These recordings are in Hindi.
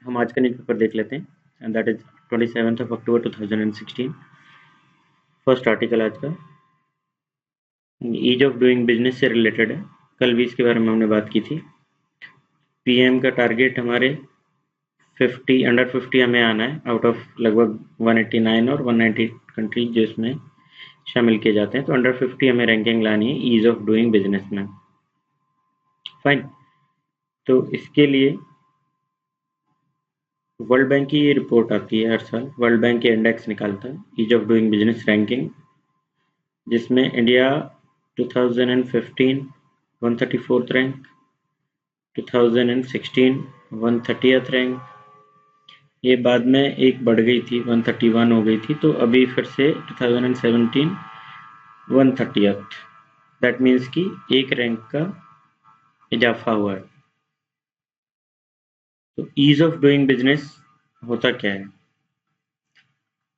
हम आज का न्यूज़ पेपर देख लेते हैं and that is 27 October 2016। First article आज का ईज ऑफ डूइंग बिजनेस से रिलेटेड है। कल भी इसके बारे में हमने बात की थी। पीएम का टारगेट हमारे 50 अंडर 50 हमें आना है आउट ऑफ लगभग 189 और 190 कंट्रीज जिसमें शामिल किए जाते हैं। तो अंडर 50 हमें रैंकिंग लानी है ईज ऑफ डूइंग बिजनेस में। फाइन। तो इसके लिए वर्ल्ड बैंक की ये रिपोर्ट आती है हर साल। वर्ल्ड बैंक के इंडेक्स निकालता है ease of doing business ranking, जिसमें India 2015 134th rank, 2016 130th rank, ये बाद में एक बढ़ गई थी 131 हो गई थी, तो अभी फिर से 2017 130th। दैट मीन्स कि एक रैंक का इजाफा हुआ है। तो ईज ऑफ डूइंग बिजनेस होता क्या है?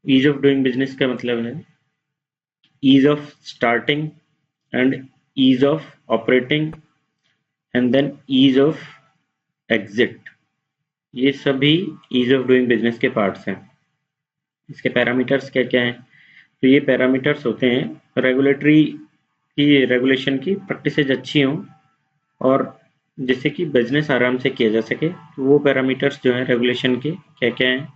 ईज ऑफ डूइंग बिजनेस का मतलब है ease of starting and ease of operating and then ease of exit. ये सभी ईज ऑफ डूइंग बिजनेस के पार्ट्स हैं। इसके पैरामीटर्स क्या क्या हैं? तो ये पैरामीटर्स होते हैं रेगुलेटरी की, रेगुलेशन की प्रैक्टिसेज अच्छी हों और जिससे कि बिजनेस आराम से किया जा सके। तो वो पैरामीटर्स जो हैं रेगुलेशन के क्या क्या हैं?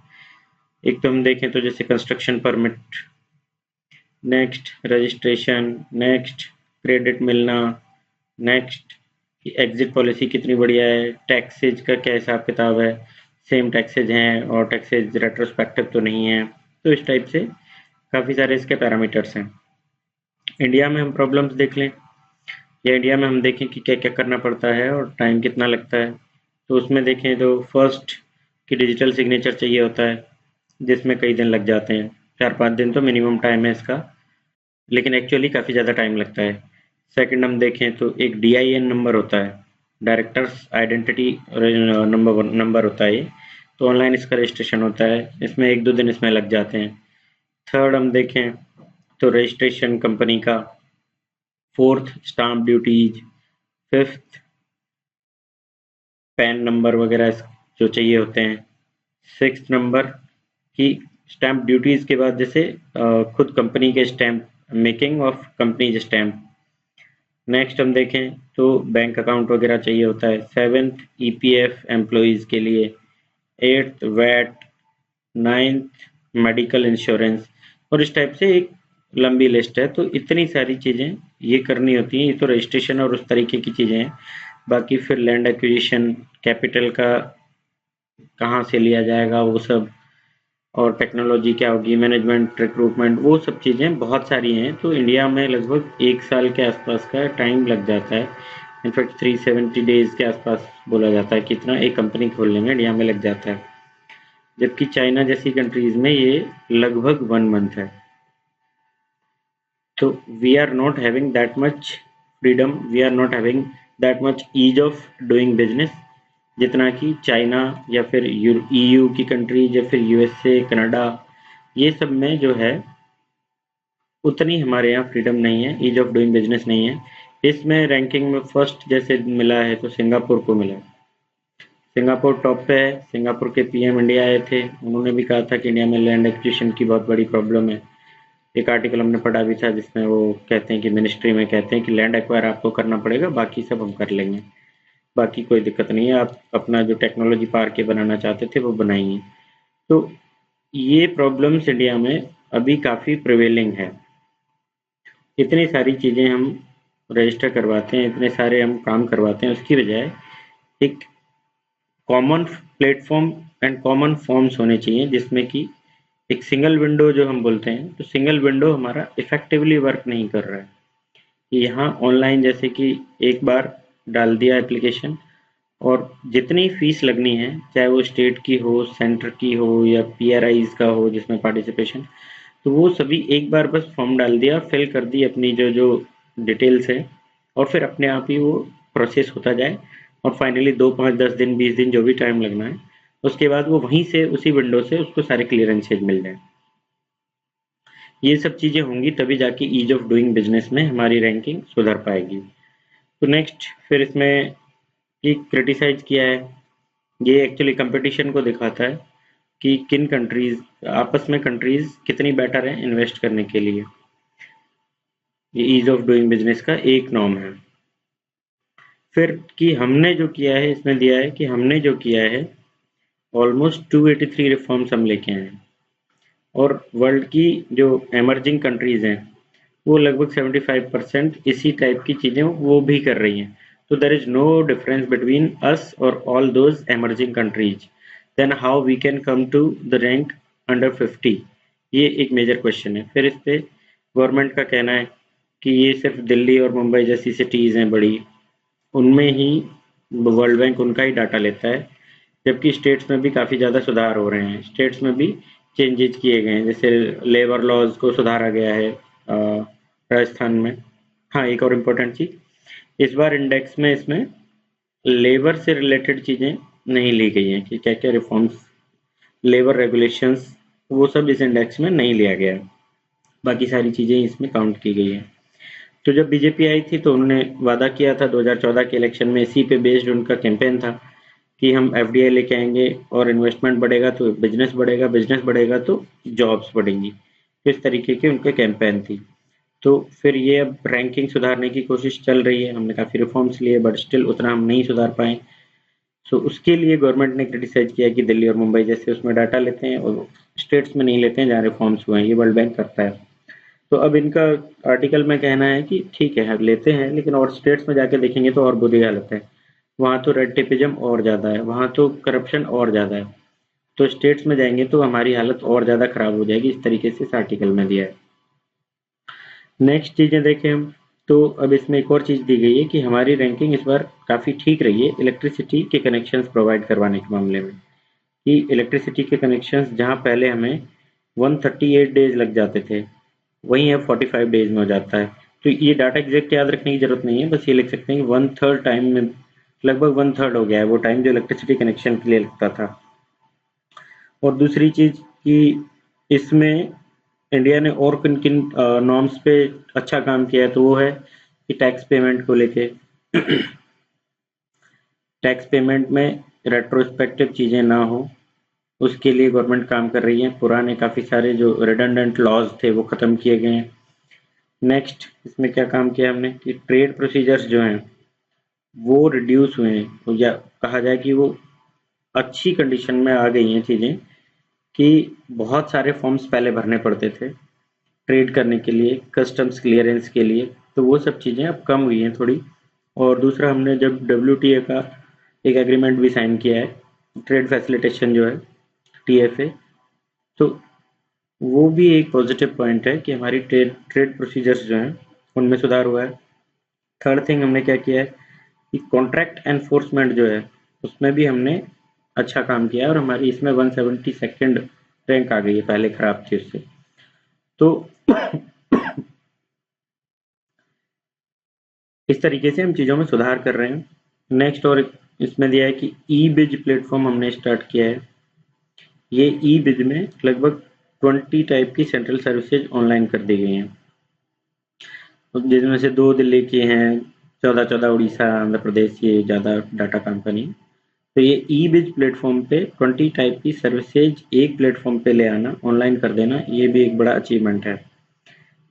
एक तो हम देखें तो जैसे construction permit, next registration, next credit मिलना, नेक्स्ट एग्जिट पॉलिसी कितनी बढ़िया है, टैक्सेज का क्या हिसाब किताब है, सेम टैक्सेज हैं और टैक्सेज रेट्रोस्पेक्टिव तो नहीं है। तो इस टाइप से काफ़ी सारे इसके पैरामीटर्स हैं। इंडिया में हम प्रॉब्लम्स देख लें या इंडिया में हम देखें कि क्या क्या करना पड़ता है और टाइम कितना लगता है। तो उसमें देखें तो फर्स्ट की डिजिटल सिग्नेचर चाहिए होता है, जिसमें कई दिन लग जाते हैं, 4-5 दिन तो मिनिमम टाइम है इसका, लेकिन एक्चुअली काफ़ी ज़्यादा टाइम लगता है। सेकंड हम देखें तो एक DIN नंबर होता है, डायरेक्टर्स आइडेंटिटी नंबर होता है ये। तो ऑनलाइन इसका रजिस्ट्रेशन होता है, इसमें 1-2 दिन इसमें लग जाते हैं। थर्ड हम देखें तो रजिस्ट्रेशन कंपनी का। Fourth stamp duties. Fifth pan number वगैरह जो चाहिए होते हैं। सिक्स नंबर की स्टैम्प ड्यूटीज के बाद जैसे खुद कंपनी के stamp, making of company stamp. Next हम देखें तो बैंक अकाउंट वगैरह चाहिए होता है। सेवेंथ EPF एम्प्लॉयज़ के लिए। Eighth VAT. Ninth medical insurance. और इस टाइप से एक लंबी लिस्ट है। तो इतनी सारी चीज़ें ये करनी होती हैं। ये तो रजिस्ट्रेशन और उस तरीके की चीज़ें हैं। बाकी फिर लैंड एक्विजिशन, कैपिटल का कहाँ से लिया जाएगा वो सब, और टेक्नोलॉजी क्या होगी, मैनेजमेंट, रिक्रूटमेंट, वो सब चीज़ें बहुत सारी हैं। तो इंडिया में लगभग 1 साल के आसपास का टाइम लग जाता है। इनफैक्ट 370 डेज के आसपास बोला जाता है कितना एक कंपनी खोलने में इंडिया में लग जाता है, जबकि चाइना जैसी कंट्रीज में ये लगभग 1 मंथ है। तो we are not having that much freedom, we are not having that much ease of doing business जितना कि चाइना या फिर EU की कंट्रीज या फिर USA, कनाडा, ये सब में जो है उतनी हमारे यहाँ फ्रीडम नहीं है, ईज ऑफ डूइंग बिजनेस नहीं है। इसमें रैंकिंग में फर्स्ट जैसे मिला है तो सिंगापुर को मिला है। सिंगापुर टॉप पे है। सिंगापुर के PM इंडिया आए थे, उन्होंने भी कहा था कि इंडिया में लैंड एक्विजिशन की बहुत बड़ी प्रॉब्लम है। एक आर्टिकल हमने पढ़ा भी था जिसमें वो कहते हैं कि मिनिस्ट्री में कहते हैं कि लैंड एक्वायर आपको करना पड़ेगा, बाकी सब हम कर लेंगे, बाकी कोई दिक्कत नहीं है, आप अपना जो टेक्नोलॉजी पार्क के बनाना चाहते थे वो बनाइए। तो ये प्रॉब्लम्स इंडिया में अभी काफ़ी प्रिवेलिंग है। इतनी सारी चीज़ें हम रजिस्टर करवाते हैं, इतने सारे हम काम करवाते हैं, उसकी बजाय एक common platform and common forms होने चाहिए जिसमें कि एक सिंगल विंडो जो हम बोलते हैं, तो सिंगल विंडो हमारा इफेक्टिवली वर्क नहीं कर रहा है। यहाँ ऑनलाइन जैसे कि एक बार डाल दिया एप्लीकेशन और जितनी फीस लगनी है, चाहे वो स्टेट की हो, सेंटर की हो या PRIs का हो जिसमें पार्टिसिपेशन, तो वो सभी एक बार बस फॉर्म डाल दिया, फिल कर दी अपनी जो जो डिटेल्स है, और फिर अपने आप ही वो प्रोसेस होता जाए और फाइनली 2, 5, 10 दिन, 20 दिन जो भी टाइम लगना है, उसके बाद वो वहीं से उसी विंडो से उसको सारे क्लियरेंसेज मिल जाए। ये सब चीज़ें होंगी तभी जाके ईज ऑफ डूइंग बिजनेस में हमारी रैंकिंग सुधर पाएगी। तो नेक्स्ट फिर इसमें क्रिटिसाइज किया है ये एक्चुअली कंपटीशन को दिखाता है कि किन कंट्रीज आपस में कंट्रीज कितनी बेटर है इन्वेस्ट करने के लिए। ये ईज ऑफ डूइंग बिजनेस का एक नॉर्म है। फिर कि हमने जो किया है, इसमें दिया है कि हमने जो किया है ऑलमोस्ट 283 रिफॉर्म्स हम लेके आए हैं, और वर्ल्ड की जो एमर्जिंग कंट्रीज हैं वो लगभग 75% इसी टाइप की चीजें वो भी कर रही हैं। तो there is no difference between us और all those emerging countries, then how we can come to the rank under 50। ये एक मेजर क्वेश्चन है। फिर इस पे गवर्नमेंट का कहना है कि ये सिर्फ दिल्ली और मुंबई जैसी सिटीज हैं बड़ी, उनमें ही वर्ल्ड बैंक उनका ही डाटा लेता है, जबकि स्टेट्स में भी काफ़ी ज़्यादा सुधार हो रहे हैं। स्टेट्स में भी चेंजेज किए गए हैं, जैसे लेबर लॉज को सुधारा गया है राजस्थान में। हाँ, एक और इम्पोर्टेंट चीज़, इस बार इंडेक्स में इसमें लेबर से रिलेटेड चीज़ें नहीं ली गई हैं कि क्या क्या रिफॉर्म्स, लेबर रेगुलेशंस, वो सब इस इंडेक्स में नहीं लिया गया है। बाकी सारी चीज़ें इसमें काउंट की गई हैं। तो जब बीजेपी आई थी तो उन्होंने वादा किया था 2014 के इलेक्शन में, इसी पे बेस्ड उनका कैंपेन था कि हम एफडीआई लेके आएंगे और इन्वेस्टमेंट बढ़ेगा तो बिजनेस बढ़ेगा, बिजनेस बढ़ेगा तो जॉब्स बढ़ेंगी। तो इस तरीके की उनके कैंपेन थी। तो फिर ये अब रैंकिंग सुधारने की कोशिश चल रही है, हमने काफ़ी रिफॉर्म्स लिए बट स्टिल उतना हम नहीं सुधार पाए। सो उसके लिए गवर्नमेंट ने क्रिटिसाइज किया कि दिल्ली और मुंबई जैसे उसमें डाटा लेते हैं और स्टेट्स में नहीं लेते हैं जहाँ रिफॉर्म्स हुए हैं, ये वर्ल्ड बैंक करता है। तो अब इनका आर्टिकल में कहना है कि ठीक है हम लेते हैं, लेकिन और स्टेट्स में जाके देखेंगे तो और बुरी हालत है। वहाँ तो रेड टेपिज्म और ज़्यादा है, वहाँ तो करप्शन और ज़्यादा है। तो स्टेट्स में जाएंगे तो हमारी हालत और ज़्यादा खराब हो जाएगी, इस तरीके से इस आर्टिकल में दिया है। नेक्स्ट चीज़ें देखें हम, तो अब इसमें एक और चीज़ दी गई है कि हमारी रैंकिंग इस बार काफ़ी ठीक रही है इलेक्ट्रिसिटी के कनेक्शंस प्रोवाइड करवाने के मामले में। कि इलेक्ट्रिसिटी के कनेक्शंस जहाँ पहले हमें 138 डेज लग जाते थे, वहीं अब 45 डेज में हो जाता है। तो ये डाटा एग्जैक्ट याद रखने की जरूरत नहीं है, बस ये लिख सकते हैं कि 1/3 टाइम में, लगभग 1/3 हो गया है वो टाइम जो इलेक्ट्रिसिटी कनेक्शन के लिए लगता था। और दूसरी चीज कि इसमें इंडिया ने और किन किन नॉर्म्स पे अच्छा काम किया है, तो वो है कि टैक्स पेमेंट को लेके टैक्स पेमेंट में रेट्रोस्पेक्टिव चीजें ना हो, उसके लिए गवर्नमेंट काम कर रही है। पुराने काफी सारे जो रिडंडेंट लॉज थे वो खत्म किए गए हैं। नेक्स्ट इसमें क्या काम किया हमने कि ट्रेड प्रोसीजर्स जो हैं वो रिड्यूस हुए हैं, या कहा जाए कि वो अच्छी कंडीशन में आ गई हैं चीज़ें, कि बहुत सारे फॉर्म्स पहले भरने पड़ते थे ट्रेड करने के लिए, कस्टम्स क्लियरेंस के लिए, तो वो सब चीज़ें अब कम हुई हैं थोड़ी। और दूसरा हमने जब डब्ल्यूटीए का एक एग्रीमेंट भी साइन किया है, ट्रेड फैसिलिटेशन जो है, टीएफए, तो वो भी एक पॉजिटिव पॉइंट है कि हमारी ट्रेड ट्रेड प्रोसीजर्स जो हैं उनमें सुधार हुआ है। थर्ड थिंग हमने क्या किया है कि कॉन्ट्रैक्ट एनफोर्समेंट जो है उसमें भी हमने अच्छा काम किया है, और हमारी इसमें 172nd रैंक आ गई है, पहले खराब थी उससे। तो इस तरीके से हम चीज़ों में सुधार कर रहे हैं। नेक्स्ट और इसमें दिया है कि ई बिज प्लेटफॉर्म हमने स्टार्ट किया है। ये ई बिज में लगभग 20 टाइप की सेंट्रल सर्विसेज ऑनलाइन कर दी गई हैं, जिनमें से 2 दिल्ली की हैं, 14 उड़ीसा, आंध्र प्रदेश, ये ज़्यादा डाटा कंपनी। तो ये ई बिज प्लेटफॉर्म पे 20 टाइप की सर्विसेज एक प्लेटफॉर्म पे ले आना, ऑनलाइन कर देना, ये भी एक बड़ा अचीवमेंट है।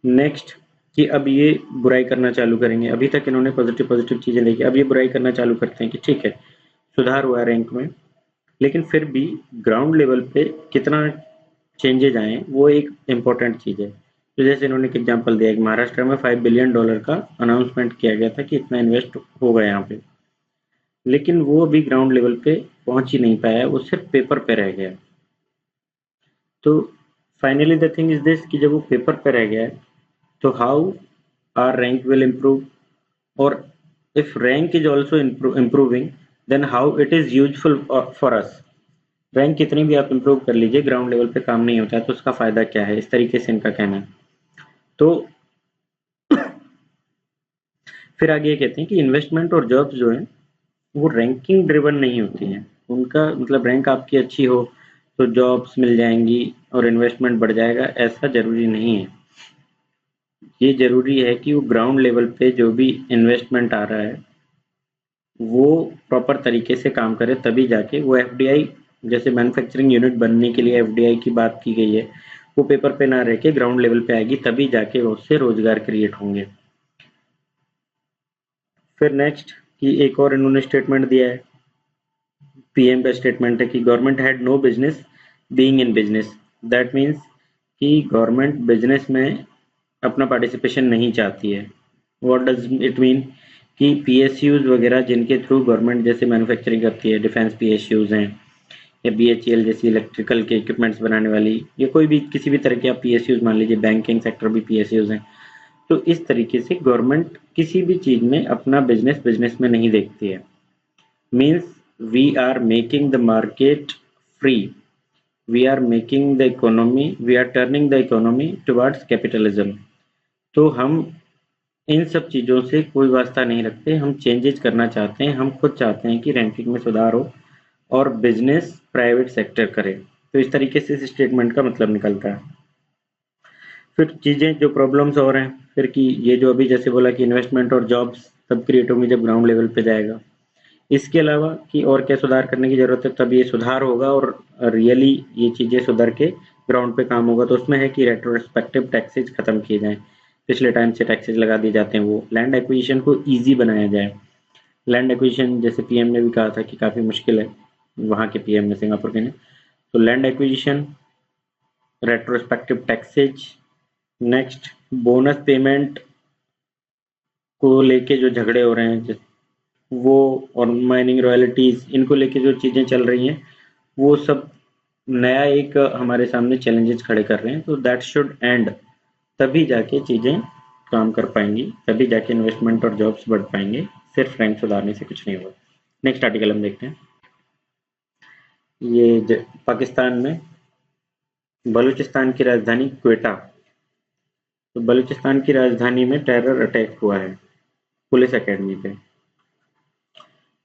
नेक्स्ट कि अब ये बुराई करना चालू करेंगे। अभी तक इन्होंने पॉजिटिव पॉजिटिव चीज़ें देखी, अब ये बुराई करना चालू करते हैं कि ठीक है सुधार हुआ है रैंक में, लेकिन फिर भी ग्राउंड लेवल पे कितना चेंजेज आए वो एक इम्पोर्टेंट चीज़ है। तो जैसे इन्होंने एक एग्जांपल दिया कि महाराष्ट्र में $5 बिलियन का अनाउंसमेंट किया गया था कि इतना इन्वेस्ट होगा यहाँ पे, लेकिन वो अभी ग्राउंड लेवल पे पहुंच ही नहीं पाया, वो सिर्फ पेपर पे रह गया। तो finally the thing is this कि जब वो पेपर पे रह गया है तो how our rank will improve, और if rank is also improving then how it is useful for us. Rank कितनी भी आप इम्प्रूव कर लीजिए, ग्राउंड लेवल पे काम नहीं होता है तो उसका फायदा क्या है, इस तरीके से इनका कहना है। तो फिर आगे ये कहते हैं कि इन्वेस्टमेंट और जॉब्स जो है वो रैंकिंग ड्रिवन नहीं होती हैं। उनका मतलब रैंक आपकी अच्छी हो तो जॉब्स मिल जाएंगी और इन्वेस्टमेंट बढ़ जाएगा, ऐसा जरूरी नहीं है। ये जरूरी है कि वो ग्राउंड लेवल पे जो भी इन्वेस्टमेंट आ रहा है वो प्रॉपर तरीके से काम करे, तभी जाके वो एफडीआई, जैसे मैन्युफैक्चरिंग यूनिट बनने के लिए एफडीआई की बात की गई है, वो पेपर पे ना रह के ग्राउंड लेवल पे आएगी, तभी जाके उससे रोजगार क्रिएट होंगे। फिर नेक्स्ट कि एक और इन्होंने स्टेटमेंट दिया है, पीएम का स्टेटमेंट है कि government had no business being in business. That means कि गवर्नमेंट बिजनेस में अपना पार्टिसिपेशन नहीं चाहती है। व्हाट डज इट मीन कि पीएसयूज वगैरह जिनके थ्रू गवर्नमेंट जैसे मैन्युफैक्चरिंग करती है, डिफेंस पीएसयूज हैं या बीएचईएल जैसी इलेक्ट्रिकल के इक्विपमेंट्स बनाने वाली, या कोई भी किसी भी तरह के आप पीएसयूज मान लीजिए, बैंकिंग सेक्टर भी पीएसयूज हैं। तो इस तरीके से गवर्नमेंट किसी भी चीज में अपना बिजनेस बिजनेस में नहीं देखती है। Means we are making the market free, we are making the economy, we are turning the economy towards capitalism. तो हम इन सब चीज़ों से कोई वास्ता नहीं रखते, हम चेंजेस करना चाहते हैं, हम खुद चाहते हैं कि रैंकिंग में सुधार हो और बिजनेस प्राइवेट सेक्टर करे। तो इस तरीके से इस स्टेटमेंट का मतलब निकलता है। फिर चीज़ें जो प्रॉब्लम्स हो रहे हैं, फिर कि ये जो अभी जैसे बोला कि इन्वेस्टमेंट और जॉब्स तब क्रिएट होंगी जब ग्राउंड लेवल पे जाएगा। इसके अलावा कि और क्या सुधार करने की ज़रूरत है, तब ये सुधार होगा और रियली ये चीज़ें सुधर के ग्राउंड पे काम होगा। तो उसमें है कि रेट्रोस्पेक्टिव टैक्सेज खत्म किए जाएं, पिछले टाइम से टैक्सेज लगा दिए जाते हैं वो, लैंड एक्विजिशन को ईजी बनाया जाए। लैंड एक्विजिशन जैसे पीएम ने भी कहा था कि काफ़ी मुश्किल है, वहाँ के पीएम ने, सिंगापुर के ने। तो land acquisition, retrospective taxes, next bonus payment को लेके जो झगड़े हो रहे हैं वो, और माइनिंग रॉयल्टीज, इनको लेके जो चीज़ें चल रही हैं वो सब नया एक हमारे सामने चैलेंजेस खड़े कर रहे हैं। तो दैट शुड एंड, तभी जाके चीज़ें काम कर पाएंगी, तभी जाके इन्वेस्टमेंट और जॉब्स बढ़ पाएंगे। सिर्फ रैंक सुधारने से कुछ नहीं होगा। नेक्स्ट आर्टिकल हम देखते हैं। पाकिस्तान में बलूचिस्तान की राजधानी क्वेटा, तो बलूचिस्तान की राजधानी में टेरर अटैक हुआ है पुलिस एकेडमी पे।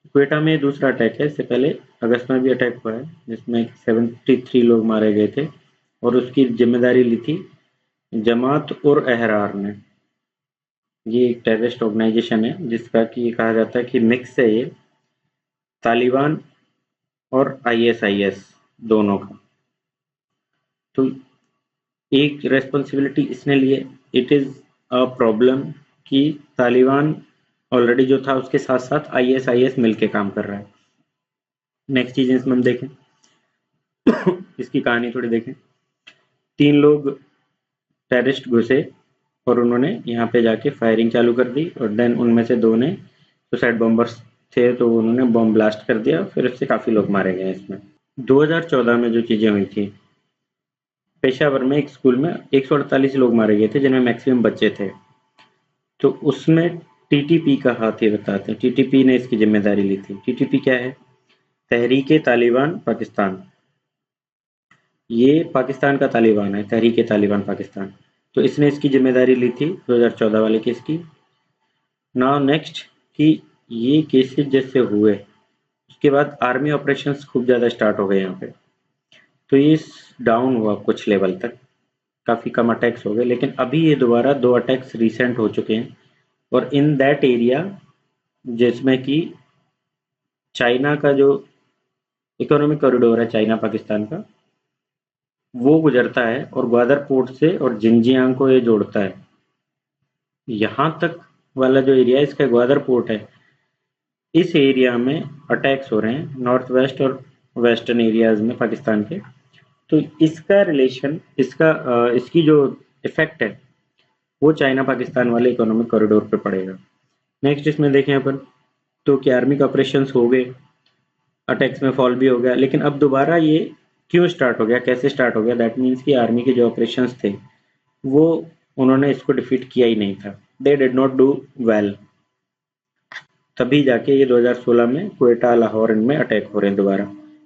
क्वेटा में दूसरा अटैक है, इससे पहले अगस्त में भी अटैक हुआ है जिसमें 73 लोग मारे गए थे और उसकी जिम्मेदारी ली थी जमात उर अहरार ने। ये एक टेररिस्ट ऑर्गेनाइजेशन है जिसका कि ये कहा जाता है कि मिक्स है ये तालिबान और आईएसआईएस दोनों का। तो एक रेस्पॉन्सिबिलिटी इसने लिए, इट इज अ प्रॉब्लम कि तालिबान ऑलरेडी जो था उसके साथ साथ आईएसआईएस मिलके काम कर रहा है। नेक्स्ट चीज इसमें हम देखें इसकी कहानी थोड़ी देखें। 3 लोग टेररिस्ट घुसे और उन्होंने यहाँ पे जाके फायरिंग चालू कर दी और देन उनमें से 2 ने सुसाइड बॉम्बर्स थे तो उन्होंने बॉम्ब ब्लास्ट कर दिया, फिर उससे काफी लोग मारे गए इसमें। 2014 में जो चीजें हुई थी, पेशावर में एक स्कूल में 148 लोग मारे गए थे जिनमें मैक्सिमम बच्चे थे। तो उसमें टीटीपी का हाथ ये बताते हैं, टीटीपी ने इसकी जिम्मेदारी ली थी। टीटीपी क्या है? तहरीके तालिबान पाकिस्तान। ये पाकिस्तान का तालिबान है, तहरीके तालिबान पाकिस्तान। तो इसने इसकी जिम्मेदारी ली थी 2014 वाले केस की। नाउ नेक्स्ट कि ये केसेस जैसे हुए उसके बाद आर्मी ऑपरेशंस खूब ज़्यादा स्टार्ट हो गए यहाँ पे। तो ये डाउन हुआ कुछ लेवल तक, काफ़ी कम अटैक्स हो गए, लेकिन अभी ये दोबारा 2 अटैक्स रिसेंट हो चुके हैं और इन दैट एरिया जिसमें कि चाइना का जो इकोनॉमिक कॉरिडोर है चाइना पाकिस्तान का, वो गुजरता है और ग्वादर पोर्ट से और जिंजियांग को ये जोड़ता है। यहाँ तक वाला जो एरिया है इसका ग्वादर पोर्ट है, इस एरिया में अटैक्स हो रहे हैं नॉर्थ वेस्ट और वेस्टर्न एरियाज में पाकिस्तान के। तो इसका रिलेशन, इसकी जो इफेक्ट है वो चाइना पाकिस्तान वाले इकोनॉमिक कॉरिडोर पे पड़ेगा। नेक्स्ट इसमें देखें अपन तो कि आर्मी का ऑपरेशंस हो गए, अटैक्स में फॉल भी हो गया, लेकिन अब दोबारा ये क्यों स्टार्ट हो गया, कैसे स्टार्ट हो गया? दैट मीन्स कि आर्मी के जो ऑपरेशंस थे वो उन्होंने इसको डिफीट किया ही नहीं था, they did not do well. तभी जाके ये 2016 में क्वेटा, लाहौर इनमें अटैक हो रहे हैं दोबारा।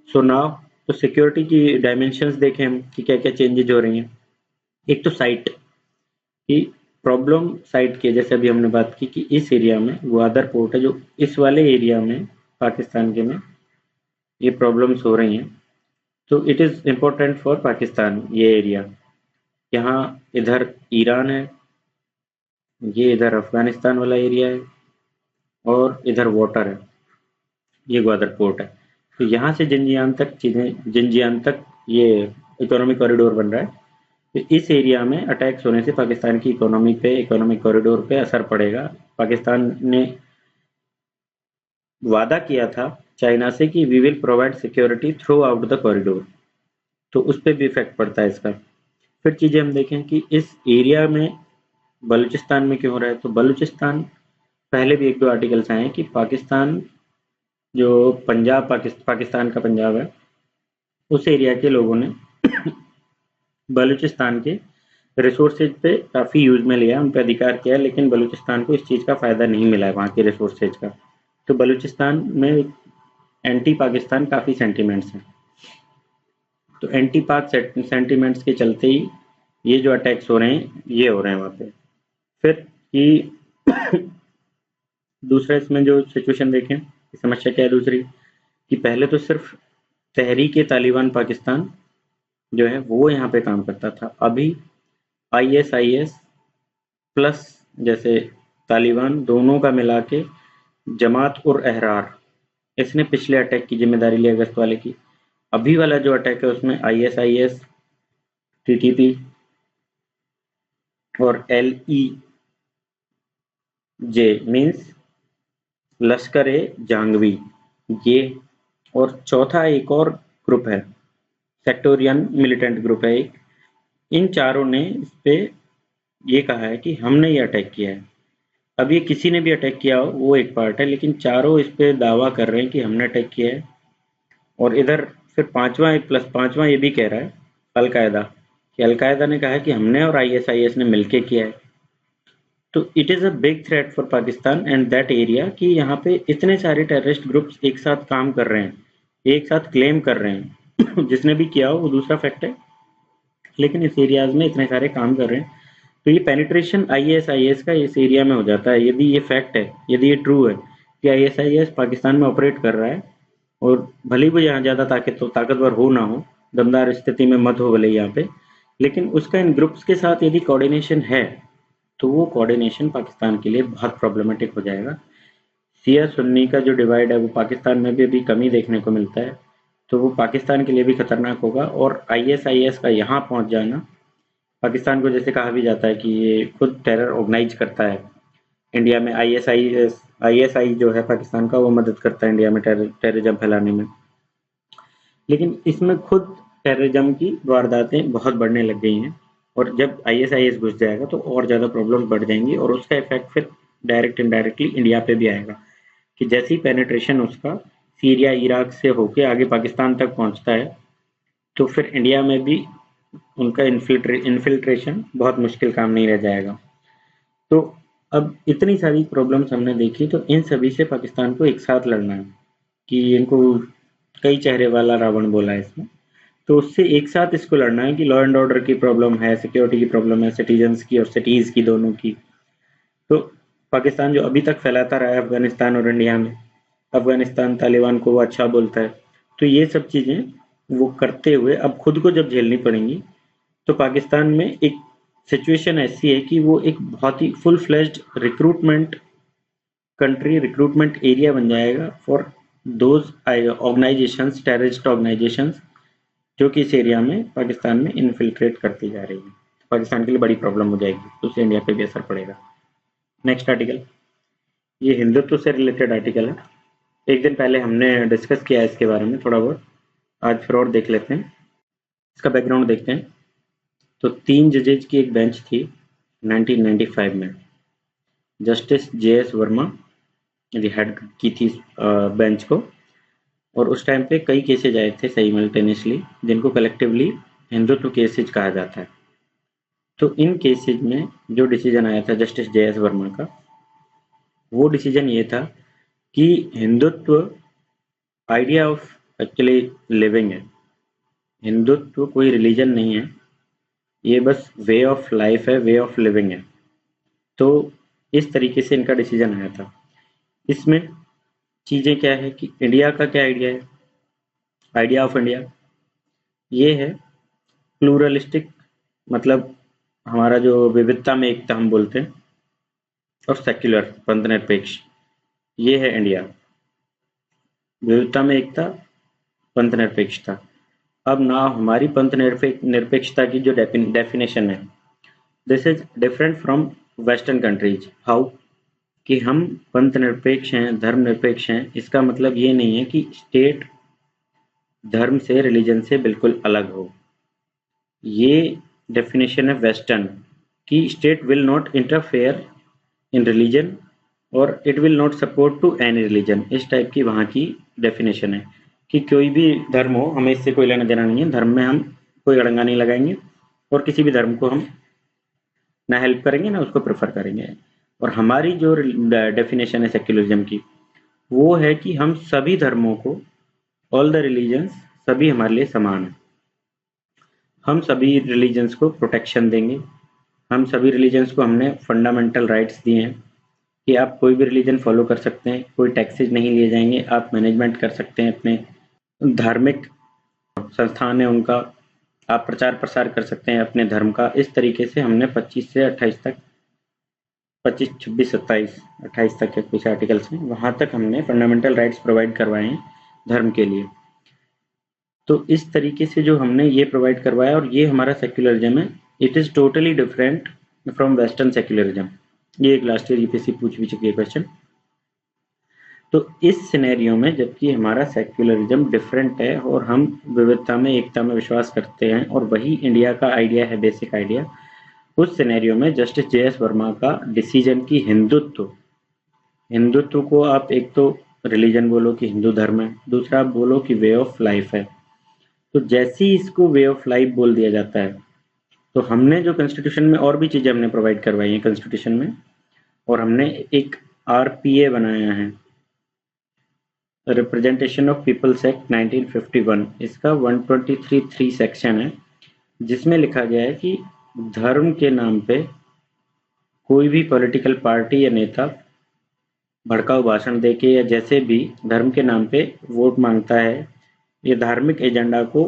सो नाउ तो सिक्योरिटी की डायमेंशंस देखें हम कि क्या क्या चेंजेज हो रही हैं। एक तो साइट की प्रॉब्लम, साइट की जैसे अभी हमने बात की कि इस एरिया में ग्वादर पोर्ट है जो इस वाले एरिया में पाकिस्तान के में ये प्रॉब्लम्स हो रही हैं। तो it is important for Pakistan ये एरिया। यहाँ इधर ईरान है, ये इधर अफगानिस्तान वाला एरिया है और इधर वाटर है। ये ग्वादर पोर्ट है। तो यहाँ से जिंजियान तक ये इकोनॉमिक कॉरिडोर बन रहा है। तो इस एरिया में अटैक्स होने से पाकिस्तान की इकोनॉमी पे, इकोनॉमिक कॉरिडोर पे असर पड़ेगा। पाकिस्तान ने वादा किया था चाइना से कि we will provide security throughout the corridor, तो उस पर भी इफेक्ट पड़ता है इसका। फिर चीजें हम देखें कि इस एरिया में बलूचिस्तान में क्यों हो रहा है, तो बलूचिस्तान पहले भी एक दो आर्टिकल्स आए हैं कि पाकिस्तान जो पाकिस्तान का पंजाब है, उस एरिया के लोगों ने बलूचिस्तान के रिसोर्सेज पे काफ़ी यूज में लिया, उन पर अधिकार किया, लेकिन बलूचिस्तान को इस चीज़ का फ़ायदा नहीं मिला है वहाँ के रिसोर्सेज का। तो बलूचिस्तान में एंटी पाकिस्तान काफ़ी सेंटीमेंट्स हैं। तो एंटी पाक सेंटीमेंट्स के चलते ही ये जो अटैक्स हो रहे हैं ये हो रहे हैं वहाँ पे। फिर कि दूसरा इसमें जो सिचुएशन देखें, समस्या क्या है दूसरी, कि पहले तो सिर्फ तहरीक तालिबान पाकिस्तान जो है वो यहाँ पे काम करता था। अभी आईएसआईएस प्लस जैसे तालिबान दोनों का मिला के जमात उर अहरार, इसने पिछले अटैक की जिम्मेदारी ली अगस्त वाले की। अभी वाला जो अटैक है उसमें आईएसआईएस, टीटीपी और एलईजे मीन्स लश्कर ए जांगवी, ये, और चौथा एक और ग्रुप है, सेक्टोरियन मिलिटेंट ग्रुप है एक। इन चारों ने इस पे ये कहा है कि हमने ये अटैक किया है। अब ये किसी ने भी अटैक किया हो वो एक पार्ट है, लेकिन चारों इस पे दावा कर रहे हैं कि हमने अटैक किया है। और इधर फिर पांचवा ये भी कह रहा है अलकायदा, कि अलकायदा ने कहा है कि हमने और आईएसआईएस ने मिलके किया है। तो it is a big threat for Pakistan and that area, कि यहाँ पे इतने सारे टेररिस्ट ग्रुप्स एक साथ काम कर रहे हैं, एक साथ क्लेम कर रहे हैं जिसने भी किया हो वो दूसरा फैक्ट है, लेकिन इस एरियाज में इतने सारे काम कर रहे हैं। तो ये पेनिट्रेशन आईएसआईएस का इस एरिया में हो जाता है, यदि ये फैक्ट है, यदि ये ट्रू है कि आईएसआईएस पाकिस्तान में ऑपरेट कर रहा है, और भले ही वो यहाँ ज़्यादा ताकतवर हो ना हो, दमदार स्थिति में मत हो भले ही यहाँ पे, लेकिन उसका इन ग्रुप्स के साथ यदि कोऑर्डिनेशन है तो वो कोऑर्डिनेशन पाकिस्तान के लिए बहुत प्रॉब्लमेटिक हो जाएगा। शिया सुन्नी का जो डिवाइड है वो पाकिस्तान में भी अभी कमी देखने को मिलता है, तो वो पाकिस्तान के लिए भी खतरनाक होगा। और आईएसआईएस का यहाँ पहुँच जाना, पाकिस्तान को जैसे कहा भी जाता है कि ये खुद टेरर ऑर्गेनाइज करता है। इंडिया में आईएसआई जो है पाकिस्तान का, वो मदद करता है इंडिया में टेररिज्म फैलाने में, लेकिन इसमें खुद टेररिज्म की वारदातें बहुत बढ़ने लग गई हैं। और जब आईएसआईएस घुस जाएगा तो और ज़्यादा प्रॉब्लम्स बढ़ जाएंगी, और उसका इफेक्ट फिर डायरेक्ट इनडायरेक्टली इंडिया पे भी आएगा, कि जैसी पेनिट्रेशन उसका सीरिया इराक से होके आगे पाकिस्तान तक पहुंचता है, तो फिर इंडिया में भी उनका इन्फिल्ट्रेशन बहुत मुश्किल काम नहीं रह जाएगा। तो अब इतनी सारी प्रॉब्लम्स हमने देखी, तो इन सभी से पाकिस्तान को एक साथ लड़ना है, कि इनको कई चेहरे वाला रावण बोला है इसमें। तो उससे एक साथ इसको लड़ना है कि लॉ एंड ऑर्डर की प्रॉब्लम है, सिक्योरिटी की प्रॉब्लम है, सिटीजन्स की और सिटीज़ की, दोनों की। तो पाकिस्तान जो अभी तक फैलाता रहा है अफगानिस्तान और इंडिया में, अफगानिस्तान तालिबान को वो अच्छा बोलता है, तो ये सब चीज़ें वो करते हुए अब खुद को जब झेलनी पड़ेंगी, तो पाकिस्तान में एक सिचुएशन ऐसी है कि वो एक बहुत ही फुल फ्लेज्ड रिक्रूटमेंट एरिया बन जाएगा for those organisations, terrorist organisations, जो कि इस एरिया में पाकिस्तान में इन्फिल्ट्रेट करती जा रही है। पाकिस्तान के लिए बड़ी प्रॉब्लम हो जाएगी, तो उससे इंडिया पे भी असर पड़ेगा। नेक्स्ट आर्टिकल, ये हिंदुत्व से रिलेटेड आर्टिकल है। एक दिन पहले हमने डिस्कस किया है इसके बारे में थोड़ा बहुत, आज फिर और देख लेते हैं, इसका बैकग्राउंड देखते हैं। तो 3 जजेज की एक बेंच थी 1995 में, जस्टिस जे.एस. वर्मा हेड की थी बेंच को, और उस टाइम पे कई केसेज आए थे साइमल्टेनियसली, जिनको कलेक्टिवली हिंदुत्व केसेज कहा जाता है। तो इन केसेज में जो डिसीजन आया था जस्टिस जे.एस. वर्मा का, वो डिसीजन ये था कि Hindutva idea of actually living है, हिंदुत्व कोई रिलीजन नहीं है, ये बस वे ऑफ लाइफ है, वे ऑफ लिविंग है। तो इस तरीके से इनका डिसीजन आया था। इसमें चीज़ें क्या है कि इंडिया का क्या आइडिया है, आइडिया ऑफ इंडिया ये है प्लूरलिस्टिक, मतलब हमारा जो विविधता में एकता हम बोलते हैं, और सेक्युलर पंथनिरपेक्ष, ये है इंडिया। विविधता में एकता, पंथ निरपेक्षता। अब ना हमारी पंथ निरपेक्षता की जो डेफिनेशन है, this is different from western countries. How? कि हम पंथ निरपेक्ष हैं, धर्म निरपेक्ष हैं, इसका मतलब ये नहीं है कि स्टेट धर्म से, रिलीजन से बिल्कुल अलग हो। ये डेफिनेशन है वेस्टर्न, कि state will not interfere in religion और it will not support to any religion. इस टाइप की वहाँ की डेफिनेशन है कि कोई भी धर्म हो, हमें इससे कोई लेना देना नहीं है। धर्म में हम कोई अड़ंगा नहीं लगाएंगे और किसी भी धर्म को हम ना हेल्प करेंगे ना उसको प्रेफर करेंगे। और हमारी जो डेफिनेशन है सेक्युलरिज्म की, वो है कि हम सभी धर्मों को, ऑल द रिलीजन्स, सभी हमारे लिए समान है। हम सभी रिलीजन्स को प्रोटेक्शन देंगे। हम सभी रिलीजन्स को हमने फंडामेंटल राइट्स दिए हैं कि आप कोई भी रिलीजन फॉलो कर सकते हैं, कोई टैक्सेस नहीं लिए जाएंगे, आप मैनेजमेंट कर सकते हैं, अपने धार्मिक संस्थान है उनका आप प्रचार प्रसार कर सकते हैं अपने धर्म का। इस तरीके से हमने 25 से 28 तक, 25, 26, 27, 28 तक के कुछ आर्टिकल्स हैं, वहां तक हमने फंडामेंटल राइट्स प्रोवाइड करवाए हैं धर्म के लिए। तो इस तरीके से जो हमने ये प्रोवाइड करवाया, और ये हमारा सेक्युलरिज्म है। It is totally different from western secularism. ये एक लास्ट ईयर यूपीएससी पूछ भी चुकी है क्वेश्चन। तो इस सिनेरियो में जबकि हमारा सेक्युलरिज्म डिफरेंट है और हम विविधता में एकता में विश्वास करते हैं और वही इंडिया का आइडिया है, बेसिक आइडिया, उस सिनेरियो में जस्टिस जे.एस. वर्मा का डिसीजन की हिंदुत्व को आप एक तो रिलीजन बोलो कि हिंदू धर्म है, दूसरा आप बोलो कि वे ऑफ लाइफ है। तो जैसे ही इसको वे ऑफ लाइफ बोल दिया जाता है, तो हमने जो कॉन्स्टिट्यूशन में और भी चीजें हमने प्रोवाइड करवाई हैं कॉन्स्टिट्यूशन में, और हमने एक आरपीए बनाया है, रिप्रेजेंटेशन ऑफ पीपल्स एक्ट 1951। इसका 123(3) सेक्शन है, जिसमें लिखा गया है कि धर्म के नाम पे कोई भी पॉलिटिकल पार्टी या नेता भड़काऊ भाषण देके या जैसे भी धर्म के नाम पे वोट मांगता है या धार्मिक एजेंडा को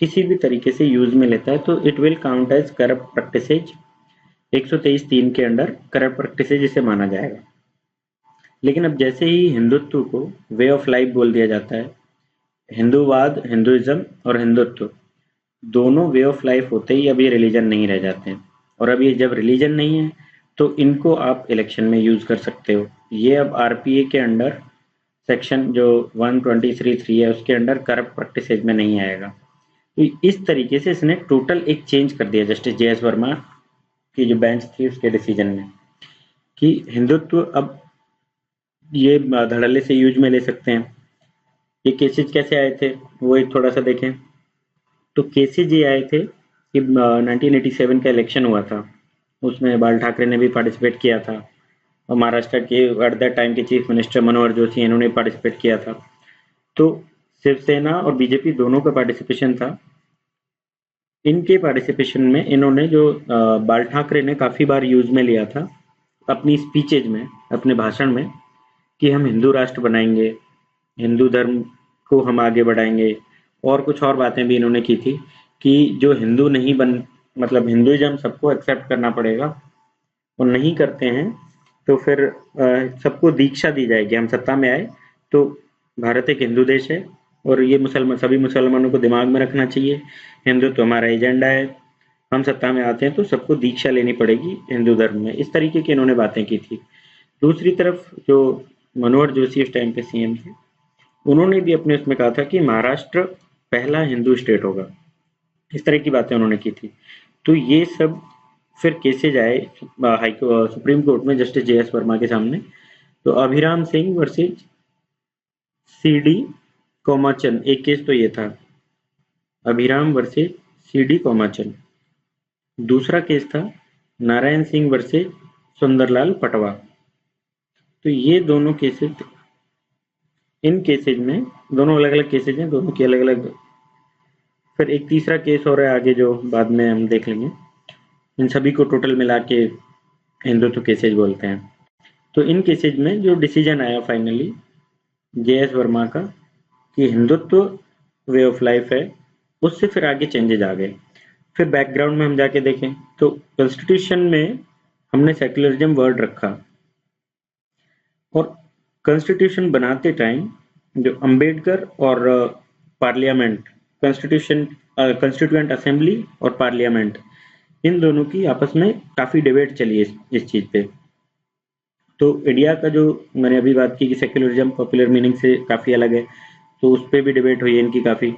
किसी भी तरीके से यूज में लेता है, तो it will count as corrupt practices. 123(3) के अंडर करप्ट प्रैक्टिसेज इसे माना जाएगा। लेकिन अब जैसे ही हिंदुत्व को वे ऑफ लाइफ बोल दिया जाता है, हिंदूवाद, हिंदुइज्म और हिंदुत्व दोनों वे ऑफ लाइफ होते ही अब ये रिलीजन नहीं रह जाते हैं। और अब ये जब रिलीजन नहीं है तो इनको आप इलेक्शन में यूज कर सकते हो। ये अब आरपीए के अंडर सेक्शन जो 123(3) है उसके अंडर करप्ट प्रैक्टिसेज में नहीं आएगा। तो इस तरीके से इसने टोटल एक चेंज कर दिया जस्टिस जे.एस. वर्मा की जो बेंच थी उसके डिसीजन में, कि हिंदुत्व अब ये धड़ल्ले से यूज में ले सकते हैं। ये केसेज कैसे आए थे वो एक थोड़ा सा देखें। तो केसेज ये आए थे कि 1987 का इलेक्शन हुआ था, उसमें बाल ठाकरे ने भी पार्टिसिपेट किया था और महाराष्ट्र के एट दैट टाइम के चीफ मिनिस्टर मनोहर जोशी इन्होंने पार्टिसिपेट किया था। तो शिवसेना और बीजेपी दोनों का पार्टिसिपेशन था। इनके पार्टिसिपेशन में इन्होंने जो बाल ठाकरे ने काफी बार यूज में लिया था अपनी स्पीचेज में, अपने भाषण में, कि हम हिंदू राष्ट्र बनाएंगे, हिंदू धर्म को हम आगे बढ़ाएंगे, और कुछ और बातें भी इन्होंने की थी कि जो हिंदू नहीं बन, मतलब हिंदुइज्म सबको एक्सेप्ट करना पड़ेगा, और नहीं करते हैं तो फिर सबको दीक्षा दी जाएगी। हम सत्ता में आए तो भारत एक हिंदू देश है और ये सभी मुसलमानों को दिमाग में रखना चाहिए, हिंदुत्व तो हमारा एजेंडा है, हम सत्ता में आते हैं तो सबको दीक्षा लेनी पड़ेगी हिंदू धर्म में। इस तरीके की इन्होंने बातें की थी। दूसरी तरफ जो मनोहर जोशी उस टाइम पे सीएम थे, उन्होंने भी अपने उसमें कहा था कि महाराष्ट्र पहला हिंदू स्टेट होगा। इस तरह की बातें उन्होंने की थी। तो ये सब फिर केसेज आए सुप्रीम कोर्ट में जस्टिस जे.एस. वर्मा के सामने। तो अभिराम सिंह वर्सेज सी.डी. कोमाचन, एक केस तो ये था, अभिराम वर्सेज सी.डी. कोमाचन। दूसरा केस था नारायण सिंह वर्सेज सुंदरलाल पटवा। तो ये दोनों केसेज, इन केसेज में दोनों अलग अलग केसेज हैं, दोनों की अलग अलग। फिर एक तीसरा केस हो रहा है आगे जो बाद में हम देख लेंगे। इन सभी को टोटल मिला के हिंदुत्व केसेज बोलते हैं। तो इन केसेज में जो डिसीजन आया फाइनली जे.एस. वर्मा का कि हिंदुत्व वे ऑफ लाइफ है, उससे फिर आगे चेंजेज आ गए। फिर बैकग्राउंड में हम जाके देखें तो कॉन्स्टिट्यूशन में हमने सेक्युलरिज्म वर्ड रखा, और कॉन्स्टिट्यूशन बनाते टाइम जो अंबेडकर और पार्लियामेंट, कंस्टिट्यूएंट असेंबली और पार्लियामेंट, इन दोनों की आपस में काफ़ी डिबेट चली इस चीज़ पे। तो इंडिया का जो मैंने अभी बात की कि सेक्युलरिज्म पॉपुलर मीनिंग से काफ़ी अलग है, तो उस पर भी डिबेट हुई है इनकी काफ़ी।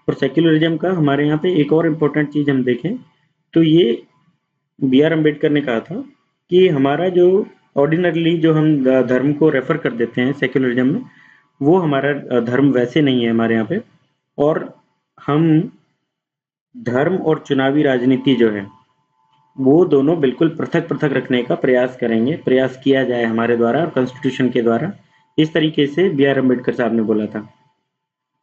और सेक्युलरिज्म का हमारे यहाँ पे एक और इम्पोर्टेंट चीज़ हम देखें तो ये बी आर अम्बेडकर ने कहा था कि हमारा जो ऑर्डिनरली जो हम धर्म को रेफर कर देते हैं सेक्युलरिज्म में, वो हमारा धर्म वैसे नहीं है हमारे यहाँ पे। और हम धर्म और चुनावी राजनीति जो है वो दोनों बिल्कुल पृथक पृथक रखने का प्रयास किया जाए हमारे द्वारा और कॉन्स्टिट्यूशन के द्वारा। इस तरीके से बी आर अम्बेडकर साहब ने बोला था।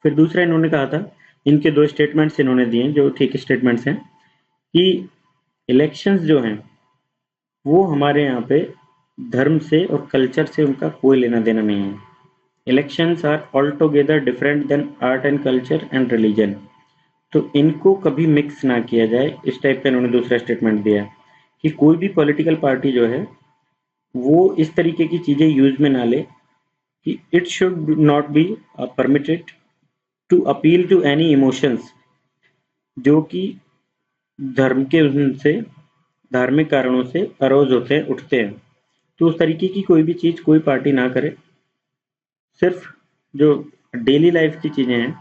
फिर दूसरा इन्होंने कहा था, इनके दो स्टेटमेंट्स इन्होंने दिए जो ठीक स्टेटमेंट्स हैं, कि इलेक्शंस जो हैं वो हमारे यहाँ पे धर्म से और कल्चर से उनका कोई लेना देना नहीं है। Elections are all together different than art and culture and religion. तो इनको कभी मिक्स ना किया जाए, इस टाइप का इन्होंने दूसरा स्टेटमेंट दिया कि कोई भी पॉलिटिकल पार्टी जो है वो इस तरीके की चीजें यूज में ना ले कि it should not be permitted to appeal to any emotions जो कि धर्म के उनसे धार्मिक कारणों से अरोज होते हैं, उठते हैं। तो उस तरीके की कोई भी चीज कोई पार्टी ना करे। सिर्फ जो डेली लाइफ की चीजें हैं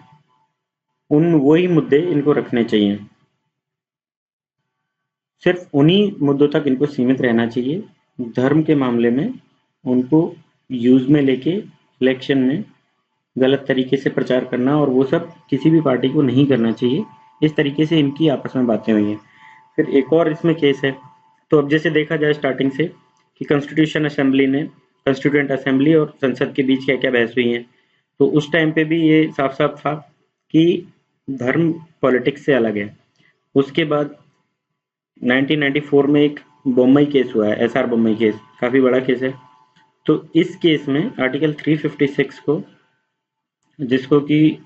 उन वही मुद्दे इनको रखने चाहिए, सिर्फ उन्हीं मुद्दों तक इनको सीमित रहना चाहिए। धर्म के मामले में उनको यूज में लेके इलेक्शन में गलत तरीके से प्रचार करना और वो सब किसी भी पार्टी को नहीं करना चाहिए। इस तरीके से इनकी आपस में बातें हुई हैं। फिर एक और इसमें केस है। तो अब जैसे देखा जाए स्टार्टिंग से कि कॉन्स्टिट्यूएंट असेंबली और संसद के बीच क्या क्या बहस हुई है, तो उस टाइम पे भी ये साफ साफ था कि धर्म पॉलिटिक्स से अलग है। उसके बाद 1994 में एक बोम्मई केस हुआ है, एसआर बोम्मई केस, काफी बड़ा केस है। तो इस केस में आर्टिकल 356 को, जिसको कि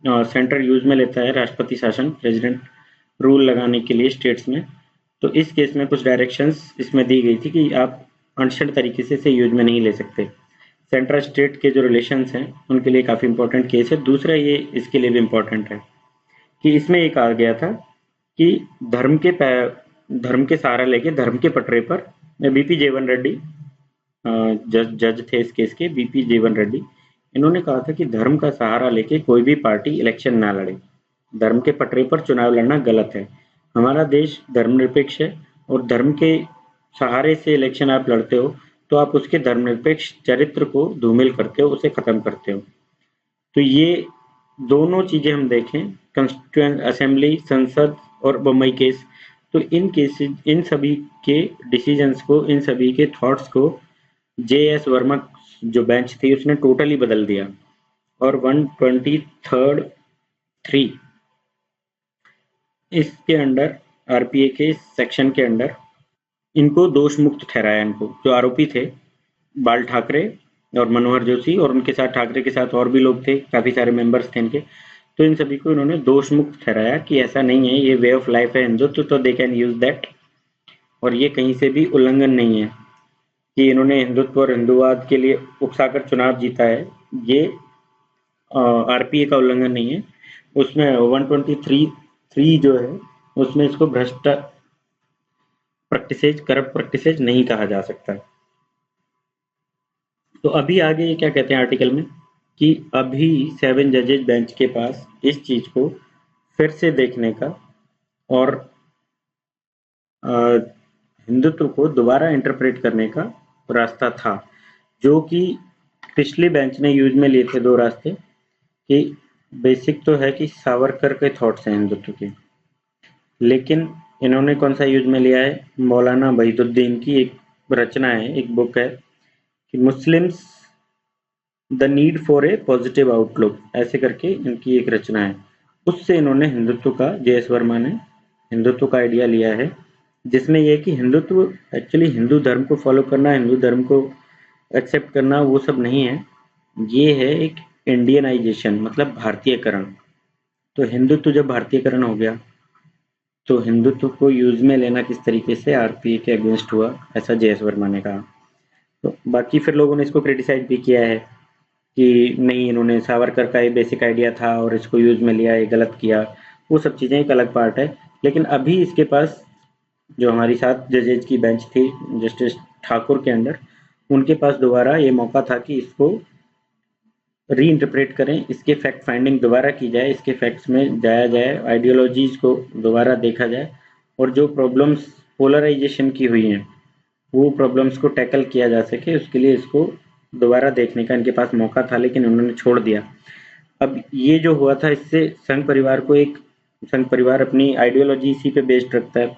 सेंटर यूज में लेता है राष्ट्रपति शासन, प्रेसिडेंट रूल लगाने के लिए स्टेट्स में, तो इस केस में कुछ डायरेक्शंस इसमें दी गई थी कि आप अनशर्त तरीके से इसे यूज में नहीं ले सकते। सेंट्रल स्टेट के जो रिलेशंस हैं उनके लिए काफी इंपॉर्टेंट केस है। दूसरा ये इसके लिए भी इम्पोर्टेंट है कि इसमें एक आ गया था कि धर्म के सहारा लेके धर्म के पटरे पर बीपी जेवन रेड्डी, जज थे इस केस के, बीपी जेवन रेड्डी, इन्होंने कहा था कि धर्म का सहारा लेके कोई भी पार्टी इलेक्शन ना लड़े। धर्म के पटरे पर चुनाव लड़ना गलत है। हमारा देश धर्मनिरपेक्ष है और धर्म के सहारे से इलेक्शन आप लड़ते हो तो आप उसके धर्मनिरपेक्ष चरित्र को धूमिल करते हो, उसे खत्म करते हो। तो ये दोनों चीजें हम देखें, कॉन्स्टिट्यूएंट असेंबली, संसद और बम्बई केस, तो इन सभी के डिसीजंस को, इन सभी के थॉट्स को जे एस वर्मा जो बेंच थी उसने टोटली बदल दिया और 123 इसके अंडर, आरपीए के सेक्शन के अंडर इनको दोष मुक्त ठहराया। इनको जो आरोपी थे बाल ठाकरे और मनोहर जोशी, और उनके साथ ठाकरे के साथ और भी लोग थे, काफी सारे मेंबर्स थे इनके, तो इन सभी को इन्होंने दोष मुक्त ठहराया कि ऐसा नहीं है, ये वे ऑफ लाइफ है हिंदुत्व, तो दे कैन यूज दैट। और ये कहीं से भी उल्लंघन नहीं है कि इन्होंने हिंदुत्व और हिंदुवाद के लिए उकसाकर चुनाव जीता है, ये आरपीए का उल्लंघन नहीं है। उसमें 123 जो है उसमें इसको भ्रष्ट प्रैक्टिसेज, करप्ट प्रैक्टिसेज नहीं कहा जा सकता। तो अभी आगे ये क्या कहते हैं आर्टिकल में कि अभी 7 जजेज बेंच के पास इस चीज को फिर से देखने का और हिंदुत्व को दोबारा इंटरप्रेट करने का रास्ता था, जो कि पिछले बेंच ने यूज में लिए थे दो रास्ते। कि बेसिक तो है कि सावरकर के थॉट्स हैं हिंदुत्व के, लेकिन इन्होंने कौन सा यूज में लिया है, मौलाना वहीदुद्दीन की एक रचना है, एक बुक है कि Muslims the need for a positive outlook, ऐसे करके इनकी एक रचना है। उससे इन्होंने हिंदुत्व का, जे.एस. वर्मा ने हिंदुत्व का आइडिया लिया है, जिसमें यह कि हिंदुत्व एक्चुअली हिंदू धर्म को फॉलो करना, हिंदू धर्म को एक्सेप्ट करना, वो सब नहीं है। ये है एक इंडियनाइजेशन, मतलब भारतीयकरण। तो हिंदुत्व जब भारतीयकरण हो गया तो हिंदुत्व को यूज में लेना किस तरीके से आरपीए के अगेंस्ट हुआ, ऐसा जे.एस. वर्मा ने कहा। तो बाकी फिर लोगों ने इसको क्रिटिसाइज भी किया है कि नहीं, इन्होंने सावरकर का ये बेसिक आइडिया था और इसको यूज में लिया, ये गलत किया, वो सब चीज़ें एक अलग पार्ट है। लेकिन अभी इसके पास जो हमारी 7 जजेज की बेंच थी जस्टिस ठाकुर के अंडर, उनके पास दोबारा ये मौका था कि इसको री इंटरप्रेट करें, इसके फैक्ट फाइंडिंग दोबारा की जाए, इसके फैक्ट्स में जाया जाए, आइडियोलॉजीज को दोबारा देखा जाए और जो प्रॉब्लम्स पोलराइजेशन की हुई हैं वो प्रॉब्लम्स को टैकल किया जा सके, उसके लिए इसको दोबारा देखने का इनके पास मौका था, लेकिन उन्होंने छोड़ दिया। अब ये जो हुआ था, इससे संघ परिवार अपनी आइडियोलॉजी इसी पे बेस्ड रखता है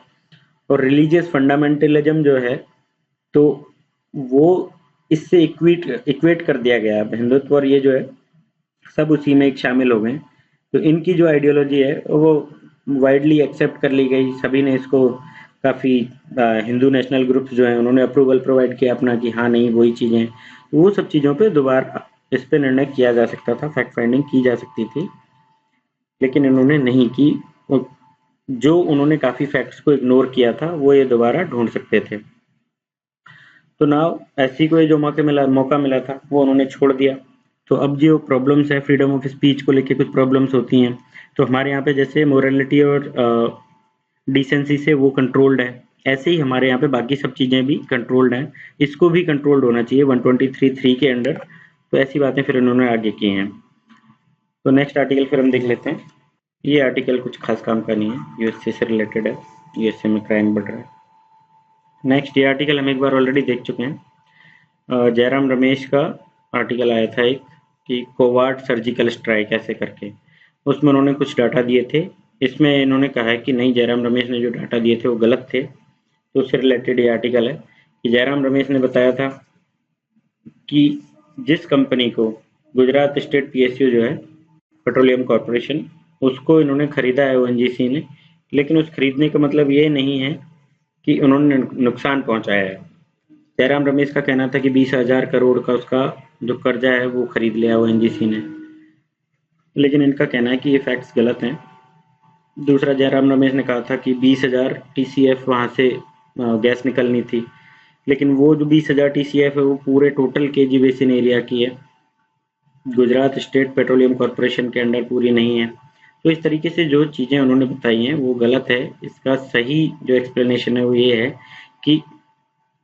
और रिलीजियस फंडामेंटलिज्म जो है, तो वो इससे इक्वेट कर दिया गया है। हिंदुत्व और ये जो है सब उसी में एक शामिल हो गए। तो इनकी जो आइडियोलॉजी है वो वाइडली एक्सेप्ट कर ली गई, सभी ने इसको काफ़ी हिंदू नेशनल ग्रुप्स जो हैं उन्होंने अप्रूवल प्रोवाइड किया अपना कि हाँ नहीं वही चीज़ें, वो सब चीज़ों पे दोबारा इस पे निर्णय किया जा सकता था, फैक्ट फाइंडिंग की जा सकती थी, लेकिन इन्होंने नहीं की। जो उन्होंने काफ़ी फैक्ट्स को इग्नोर किया था वो ये दोबारा ढूंढ सकते थे। तो नाउ ऐसी कोई जो मौका मिला था वो उन्होंने छोड़ दिया। तो अब जो प्रॉब्लम्स है फ्रीडम ऑफ स्पीच को लेके, कुछ प्रॉब्लम्स होती हैं। तो हमारे यहाँ पे जैसे मोरालिटी और डिसेंसी से वो कंट्रोल्ड है, ऐसे ही हमारे यहाँ पे बाकी सब चीज़ें भी कंट्रोल्ड हैं, इसको भी कंट्रोल्ड होना चाहिए 123(3) के अंडर। तो ऐसी बातें फिर उन्होंने आगे की हैं। तो नेक्स्ट आर्टिकल फिर हम देख लेते हैं। ये आर्टिकल कुछ खास काम का नहीं है, यूएसए से रिलेटेड है, यूएसए में क्राइम बढ़ रहा है। नेक्स्ट, ये आर्टिकल हम एक बार ऑलरेडी देख चुके हैं। जयराम रमेश का आर्टिकल आया था एक, कि कोवार्ड सर्जिकल स्ट्राइक ऐसे करके, उसमें उन्होंने कुछ डाटा दिए थे। इसमें इन्होंने कहा है कि नहीं, जयराम रमेश ने जो डाटा दिए थे वो गलत थे। तो उससे रिलेटेड ये आर्टिकल है कि जयराम रमेश ने बताया था कि जिस कंपनी को गुजरात स्टेट पीएसयू जो है, पेट्रोलियम कॉरपोरेशन, उसको इन्होंने खरीदा है ओएनजीसी ने, लेकिन उस खरीदने का मतलब ये नहीं है कि उन्होंने नुकसान पहुंचाया है। जयराम रमेश का कहना था कि 20,000 करोड़ का उसका जो कर्जा है वो खरीद लिया ओएनजीसी ने, लेकिन इनका कहना है कि ये फैक्ट्स गलत हैं। दूसरा, जयराम रमेश ने कहा था कि 20,000 टीसीएफ वहां से गैस निकलनी थी, लेकिन वो जो 20,000 टीसीएफ है वो पूरे टोटल केजी बेसिन एरिया की है, गुजरात स्टेट पेट्रोलियम कॉरपोरेशन के अंडर पूरी नहीं है। तो इस तरीके से जो चीज़ें उन्होंने बताई हैं वो गलत है। इसका सही जो एक्सप्लेनेशन है वो ये है कि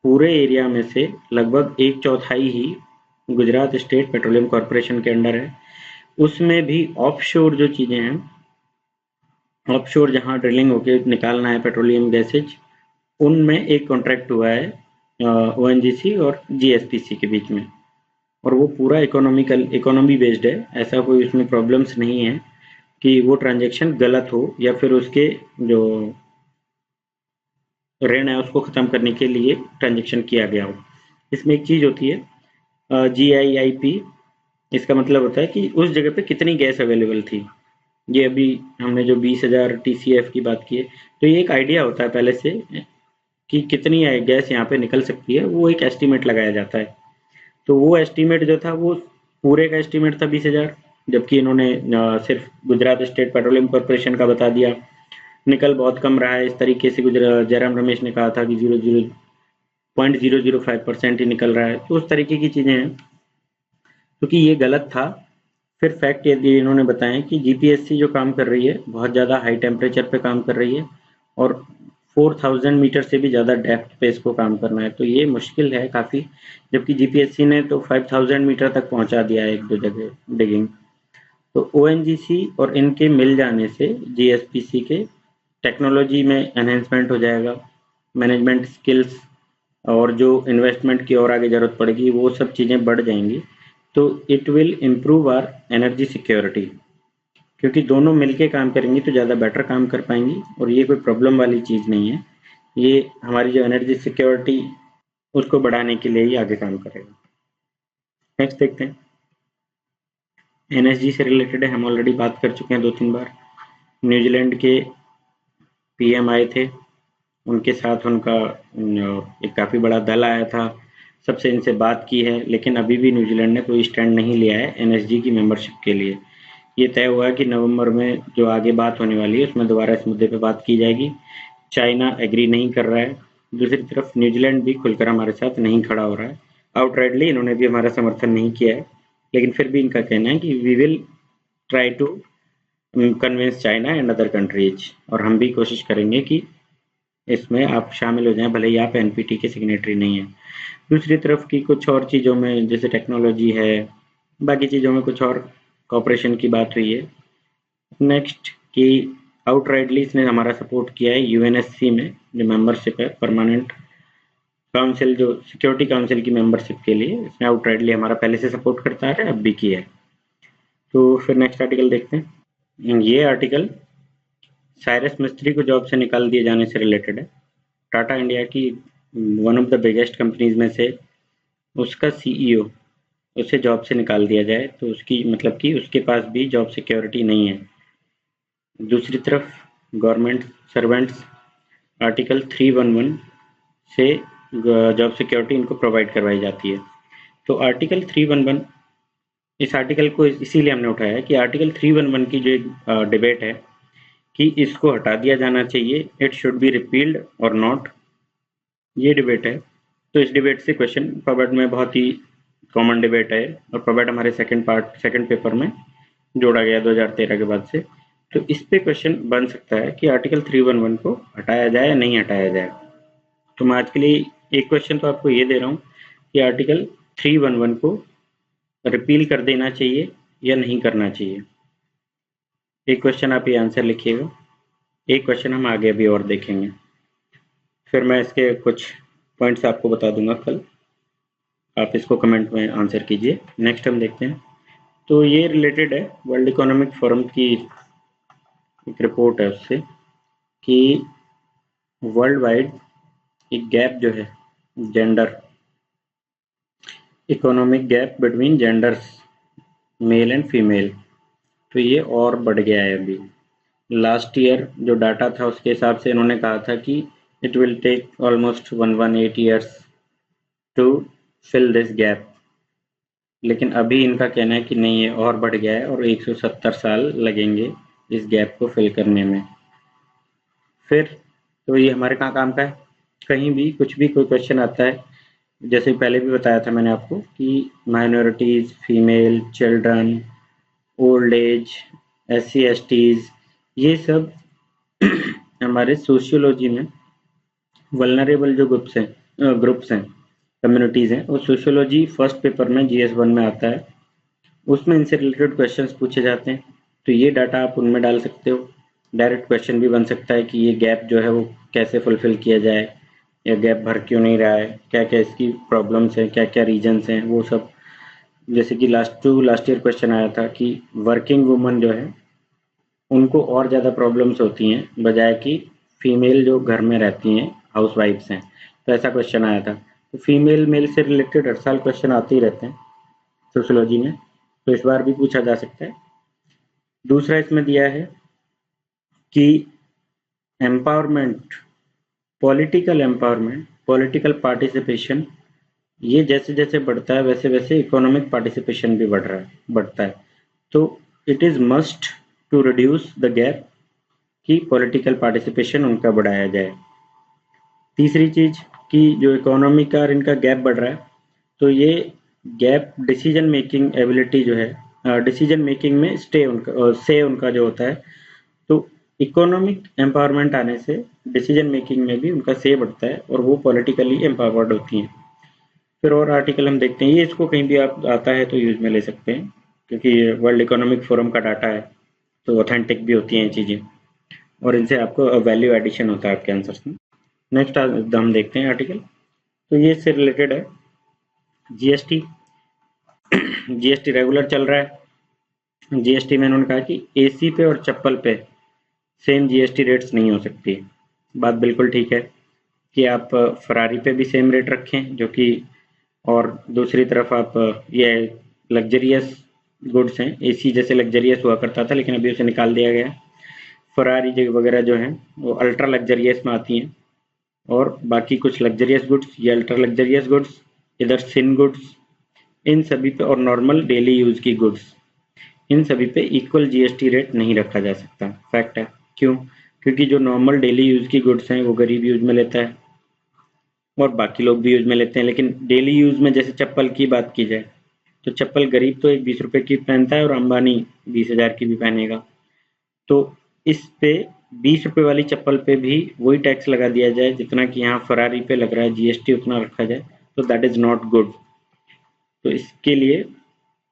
पूरे एरिया में से लगभग 1/4 ही गुजरात स्टेट पेट्रोलियम कॉरपोरेशन के अंडर है। उसमें भी ऑफशोर जो चीज़ें हैं, ऑफशोर जहाँ ड्रिलिंग होके निकालना है पेट्रोलियम गैसेज, उनमें एक कॉन्ट्रैक्ट हुआ है ओएनजीसी और जीएसपीसी के बीच में, और वो पूरा इकोनॉमी बेस्ड है। ऐसा कोई उसमें प्रॉब्लम्स नहीं है कि वो ट्रांजैक्शन गलत हो या फिर उसके जो ऋण है उसको खत्म करने के लिए ट्रांजैक्शन किया गया हो। इसमें एक चीज़ होती है GIIP, इसका मतलब होता है कि उस जगह पे कितनी गैस अवेलेबल थी। ये अभी हमने जो 20,000 TCF की बात की है, तो ये एक आइडिया होता है पहले से कि कितनी गैस यहाँ पे निकल सकती है, वो एक एस्टीमेट लगाया जाता है। तो वो एस्टीमेट जो था वो पूरे का एस्टीमेट था 20,000, जबकि इन्होंने सिर्फ गुजरात स्टेट पेट्रोलियम कॉरपोरेशन का बता दिया। निकल बहुत कम रहा है, इस तरीके से जयराम रमेश ने कहा था कि 0.005% ही निकल रहा है। तो उस तरीके की चीज़ें हैं, क्योंकि ये गलत था। फिर फैक्ट ये इन्होंने बताए कि जीपीएससी जो काम कर रही है बहुत ज़्यादा हाई टेम्परेचर पे काम कर रही है और 4,000 मीटर से भी ज़्यादा डेप्थ पे इसको काम करना है, तो ये मुश्किल है काफ़ी। जबकि जीपीएससी ने तो 5,000 मीटर तक पहुंचा दिया है एक दो जगह डिगिंग। तो ओएनजीसी और इनके मिल जाने से जीएसपीसी के टेक्नोलॉजी में एनहेंसमेंट हो जाएगा, मैनेजमेंट स्किल्स और जो इन्वेस्टमेंट की और आगे ज़रूरत पड़ेगी वो सब चीज़ें बढ़ जाएंगी। तो it will improve our energy security, क्योंकि दोनों मिलके काम करेंगी तो ज़्यादा बेटर काम कर पाएंगी, और ये कोई प्रॉब्लम वाली चीज़ नहीं है। ये हमारी जो एनर्जी सिक्योरिटी उसको बढ़ाने के लिए ही आगे काम करेगा। नेक्स्ट देखते हैं, एनएसजी से रिलेटेड है, हम ऑलरेडी बात कर चुके हैं 2-3 बार। न्यूजीलैंड के पीएम आए थे, उनके साथ उनका एक काफ़ी बड़ा दल आया था, सबसे इनसे बात की है, लेकिन अभी भी न्यूजीलैंड ने कोई स्टैंड नहीं लिया है एनएसजी की मेंबरशिप के लिए। ये तय हुआ है कि नवंबर में जो आगे बात होने वाली है उसमें दोबारा इस मुद्दे पे बात की जाएगी। चाइना एग्री नहीं कर रहा है, दूसरी तरफ न्यूजीलैंड भी खुलकर हमारे साथ नहीं खड़ा हो रहा है, आउटराइटली इन्होंने भी हमारा समर्थन नहीं किया है। लेकिन फिर भी इनका कहना है कि we will try to convince China and other countries, और हम भी कोशिश करेंगे कि इसमें आप शामिल हो जाएं, भले ही आप एनपीटी के सिग्नेटरी नहीं हैं। दूसरी तरफ की कुछ और चीज़ों में जैसे टेक्नोलॉजी है, बाकी चीज़ों में कुछ और कॉपरेशन की बात हुई है। नेक्स्ट कि आउटराइटली इसने हमारा सपोर्ट किया है यूएनएससी में, जो मेंबरशिप है परमानेंट काउंसिल, जो सिक्योरिटी काउंसिल की मेंबरशिप के लिए इसने आउटराइटली हमारा पहले से सपोर्ट करता है, अब भी किया है। तो फिर नेक्स्ट आर्टिकल देखते हैं। ये आर्टिकल साइरस मिस्त्री को जॉब से निकाल दिए जाने से रिलेटेड है। टाटा इंडिया की one of the biggest companies में से उसका सीईओ, उसे जॉब से निकाल दिया जाए तो उसकी मतलब कि उसके पास भी जॉब सिक्योरिटी नहीं है। दूसरी तरफ गवर्नमेंट सर्वेंट्स आर्टिकल 311 से जॉब सिक्योरिटी इनको प्रोवाइड करवाई जाती है। तो आर्टिकल 311, इस आर्टिकल को इसीलिए हमने उठाया है कि आर्टिकल 311 की जो डिबेट है कि इसको हटा दिया जाना चाहिए, इट शुड बी रिपील्ड और नॉट, ये डिबेट है। तो इस डिबेट से क्वेश्चन पबेट में बहुत ही कॉमन डिबेट है, और पबेट हमारे सेकंड पेपर में जोड़ा गया 2013 के बाद से। तो इस पे क्वेश्चन बन सकता है कि आर्टिकल 311 को हटाया जाए या नहीं हटाया जाए। तो मैं आज के लिए एक क्वेश्चन तो आपको ये दे रहा हूँ कि आर्टिकल 311 को रिपील कर देना चाहिए या नहीं करना चाहिए। एक क्वेश्चन आप ये आंसर लिखिएगा, एक क्वेश्चन हम आगे अभी और देखेंगे, फिर मैं इसके कुछ पॉइंट्स आपको बता दूंगा कल, आप इसको कमेंट में आंसर कीजिए। नेक्स्ट हम देखते हैं। तो ये रिलेटेड है वर्ल्ड इकोनॉमिक फोरम की एक रिपोर्ट है उससे कि वर्ल्ड वाइड एक गैप जो है gender, economic gap between genders male and female, तो ये और बढ़ गया है। अभी लास्ट ईयर जो डाटा था उसके हिसाब से इन्होंने कहा था कि it will take almost 118 years to fill this gap, लेकिन अभी इनका कहना है कि नहीं, ये और बढ़ गया है और 170 साल लगेंगे इस गैप को फिल करने में। फिर तो ये हमारे कहाँ काम का है, कहीं भी कुछ भी कोई क्वेश्चन आता है, जैसे पहले भी बताया था मैंने आपको कि minorities, female, children, old age, SC STs, ये सब हमारे सोशियोलॉजी में वल्नरेबल जो ग्रुप्स हैं, कम्युनिटीज़ हैं, वो सोशियोलॉजी फर्स्ट पेपर में GS1 में आता है, उसमें इनसे रिलेटेड क्वेश्चंस पूछे जाते हैं। तो ये डाटा आप उनमें डाल सकते हो। डायरेक्ट क्वेश्चन भी बन सकता है कि ये गैप जो है वो कैसे फुलफिल किया जाए, या गैप भर क्यों नहीं रहा है, क्या क्या इसकी प्रॉब्लम्स हैं, क्या क्या रीजन्स हैं, वो सब। जैसे कि लास्ट ईयर क्वेश्चन आया था कि वर्किंग वुमन जो है उनको और ज़्यादा प्रॉब्लम्स होती हैं बजाय कि फीमेल जो घर में रहती हैं, हाउस वाइफ्स हैं। तो ऐसा क्वेश्चन आया था। तो फीमेल मेल से रिलेटेड हर साल क्वेश्चन आते ही रहते हैं सोशियोलॉजी में, तो इस बार भी पूछा जा सकता है। दूसरा इसमें दिया है कि एम्पावरमेंट, पॉलिटिकल पार्टिसिपेशन, ये जैसे जैसे बढ़ता है वैसे वैसे इकोनॉमिक पार्टिसिपेशन भी बढ़ता है। तो it is must to reduce the gap कि पॉलिटिकल पार्टिसिपेशन उनका बढ़ाया जाए। तीसरी चीज कि जो इकोनॉमी का और इनका गैप बढ़ रहा है, तो ये गैप डिसीजन मेकिंग एबिलिटी जो है, डिसीजन मेकिंग में से उनका जो होता है, तो इकोनॉमिक एम्पावरमेंट आने से डिसीजन मेकिंग में भी उनका से बढ़ता है और वो पॉलिटिकली एम्पावर्ड होती हैं। फिर और आर्टिकल हम देखते हैं, ये इसको कहीं भी आप आता है तो यूज में ले सकते हैं, क्योंकि ये वर्ल्ड इकोनॉमिक फोरम का डाटा है तो ऑथेंटिक भी होती हैं ये चीज़ें, और इनसे आपको वैल्यू एडिशन होता है आपके आंसर्स में। नेक्स्ट हम देखते हैं आर्टिकल, तो ये इससे रिलेटेड है जीएसटी। जीएसटी रेगुलर चल रहा है। जीएसटी में उन्होंने कहा कि एसी पे और चप्पल पे सेम जीएसटी रेट्स नहीं हो सकती। बात बिल्कुल ठीक है कि आप फरारी पे भी सेम रेट रखें जो कि, और दूसरी तरफ आप ये लग्जरियस गुड्स हैं, एसी जैसे लग्जरियस हुआ करता था लेकिन अभी उसे निकाल दिया गया। फरारी वगैरह जो हैं वो अल्ट्रा लग्जरियस में आती हैं, और बाकी कुछ लग्जरियस गुड्स, ये अल्ट्रा लग्जरियस गुड्स, इधर सिन गुड्स, इन सभी पे, और नॉर्मल डेली यूज की गुड्स, इन सभी पे इक्वल जीएसटी रेट नहीं रखा जा सकता। फैक्ट है। क्यों? क्योंकि जो नॉर्मल डेली यूज की गुड्स हैं वो गरीब यूज में लेता है और बाकी लोग भी यूज में लेते हैं, लेकिन डेली यूज में जैसे चप्पल की बात की जाए तो चप्पल गरीब तो एक 20 रुपए की पहनता है और अंबानी 20,000 की भी पहनेगा। तो इस पे 20 रुपए वाली चप्पल पे भी वही टैक्स लगा दिया जाए जितना कि यहाँ फरारी पे लग रहा है, जीएसटी उतना रखा जाए, तो दैट इज नॉट गुड। तो इसके लिए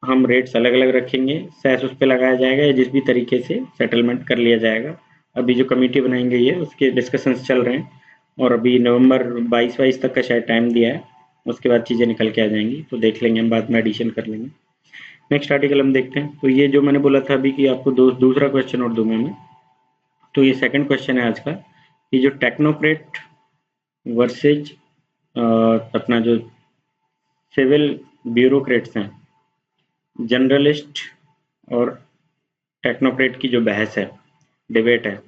हम रेट्स अलग अलग रखेंगे, सेस उस पे लगाया जाएगा या जिस भी तरीके से सेटलमेंट कर लिया जाएगा। अभी जो कमेटी बनाई गई है उसके डिस्कशंस चल रहे हैं और अभी नवंबर 22 तक का शायद टाइम दिया है, उसके बाद चीज़ें निकल के आ जाएंगी, तो देख लेंगे हम, बाद में एडिशन कर लेंगे। नेक्स्ट आर्टिकल हम देखते हैं। तो ये जो मैंने बोला था अभी कि आपको दूसरा क्वेश्चन और दूंगा मैं, तो ये सेकंड क्वेश्चन है आज का। ये जो टेक्नोक्रेट वर्सेज अपना जो सिविल ब्यूरोक्रेट्स हैं, जनरलिस्ट और टेक्नोक्रेट की जो बहस है, डिबेट है,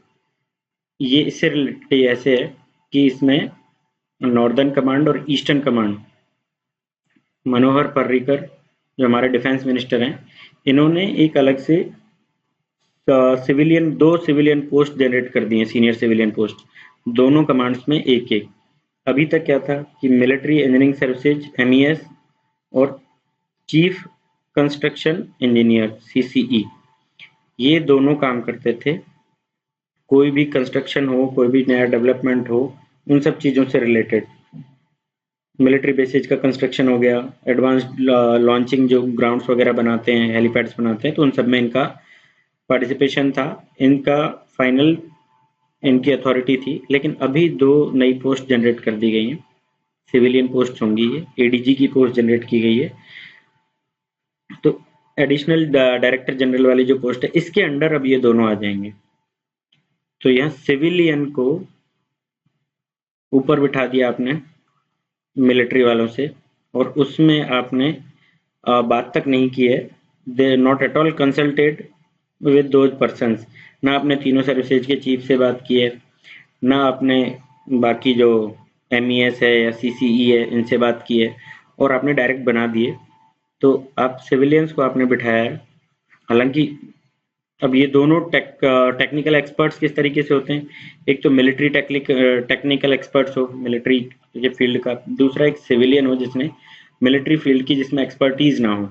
ये इससे रिलेटेड ऐसे है कि इसमें नॉर्दर्न कमांड और ईस्टर्न कमांड, मनोहर पर्रिकर जो हमारे डिफेंस मिनिस्टर हैं, इन्होंने एक अलग से दो सिविलियन पोस्ट जनरेट कर दिए, सीनियर सिविलियन पोस्ट, दोनों कमांड्स में एक एक। अभी तक क्या था कि मिलिट्री इंजीनियरिंग सर्विसेज MES और चीफ कंस्ट्रक्शन इंजीनियर CCE, ये दोनों काम करते थे। कोई भी कंस्ट्रक्शन हो, कोई भी नया डेवलपमेंट हो, उन सब चीज़ों से रिलेटेड, मिलिट्री बेसिस का कंस्ट्रक्शन हो गया, एडवांस्ड लॉन्चिंग जो ग्राउंड्स वगैरह बनाते हैं, हेलीपैड्स बनाते हैं, तो उन सब में इनका पार्टिसिपेशन था, इनका फाइनल इनकी अथॉरिटी थी। लेकिन अभी दो नई पोस्ट जनरेट कर दी गई हैं, सिविलियन पोस्ट होंगी, ये ADG की पोस्ट जनरेट की गई है। तो एडिशनल डायरेक्टर जनरल वाली जो पोस्ट है, इसके अंडर अब ये दोनों आ जाएंगे। तो यहाँ सिविलियन को ऊपर बिठा दिया आपने मिलिट्री वालों से, और उसमें आपने बात तक नहीं की है, they not at all consulted with those persons. ना आपने तीनों सर्विसेज के चीफ से बात की है, ना आपने बाकी जो MES है या CCE है इनसे बात की है, और आपने डायरेक्ट बना दिए। तो आप सिविलियंस को आपने बिठाया है। हालांकि अब ये दोनों टेक्निकल एक्सपर्ट्स किस तरीके से होते हैं, एक तो मिलिट्री टेक्निकल एक्सपर्ट्स हो मिलिट्री के फील्ड का, दूसरा एक सिविलियन हो जिसने मिलिट्री फील्ड की जिसमें एक्सपर्टीज ना हो।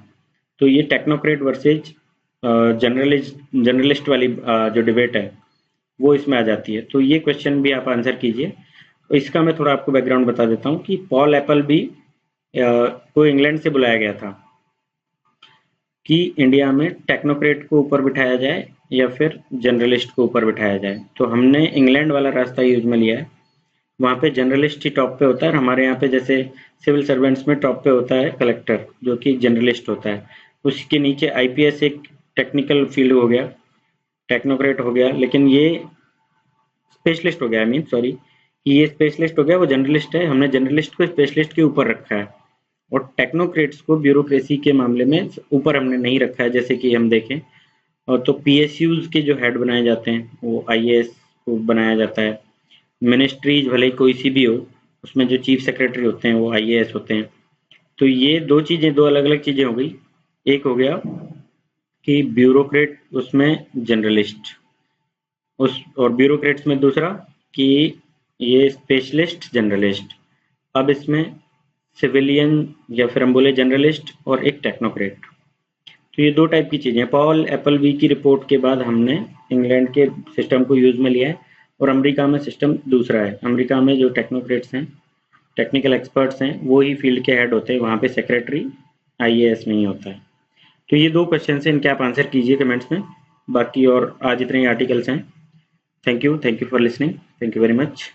तो ये टेक्नोक्रेट वर्सेज जर्नलिस्ट वाली जो डिबेट है वो इसमें आ जाती है। तो ये क्वेश्चन भी आप आंसर कीजिए। इसका मैं थोड़ा आपको बैकग्राउंड बता देता हूँ कि पॉल एप्पल भी को इंग्लैंड से बुलाया गया था कि इंडिया में टेक्नोक्रेट को ऊपर बिठाया जाए या फिर जर्नलिस्ट को ऊपर बिठाया जाए। तो हमने इंग्लैंड वाला रास्ता यूज में लिया है, वहाँ पे जर्नलिस्ट ही टॉप पे होता है। हमारे यहाँ पे जैसे सिविल सर्वेंट्स में टॉप पे होता है कलेक्टर, जो कि जर्नलिस्ट होता है, उसके नीचे IPS एक टेक्निकल फील्ड हो गया, टेक्नोक्रेट हो गया, लेकिन ये स्पेशलिस्ट हो गया, सॉरी, ये स्पेशलिस्ट हो गया, वो जर्नलिस्ट है। हमने जर्नलिस्ट को स्पेशलिस्ट के ऊपर रखा है, और टेक्नोक्रेट्स को ब्यूरोक्रेसी के मामले में ऊपर हमने नहीं रखा है। जैसे कि हम देखें, और तो PSUs के जो हेड बनाए जाते हैं वो IAS को बनाया जाता है। मिनिस्ट्रीज भले ही कोई सी भी हो, उसमें जो चीफ सेक्रेटरी होते हैं वो IAS होते हैं। तो ये दो चीजें, दो अलग अलग चीजें हो गई। एक हो गया कि ब्यूरोक्रेट उसमें जर्नलिस्ट, उस और ब्यूरोक्रेट्स में दूसरा कि ये स्पेशलिस्ट जर्नलिस्ट। अब इसमें सिविलियन या फिर हम बोले जनरलिस्ट और एक टेक्नोक्रेट, तो ये दो टाइप की चीजें। पॉल एप्पलबी की रिपोर्ट के बाद हमने इंग्लैंड के सिस्टम को यूज में लिया है, और अमेरिका में सिस्टम दूसरा है। अमेरिका में जो टेक्नोक्रेट्स हैं, टेक्निकल एक्सपर्ट्स हैं, वो ही फील्ड के हेड होते हैं, वहाँ पे सेक्रेटरी IAS नहीं होता है। तो ये दो क्वेश्चन हैं, इनके आप आंसर कीजिए कमेंट्स में। बाकी और आज इतने ही आर्टिकल्स हैं। Thank you for listening, thank you very much.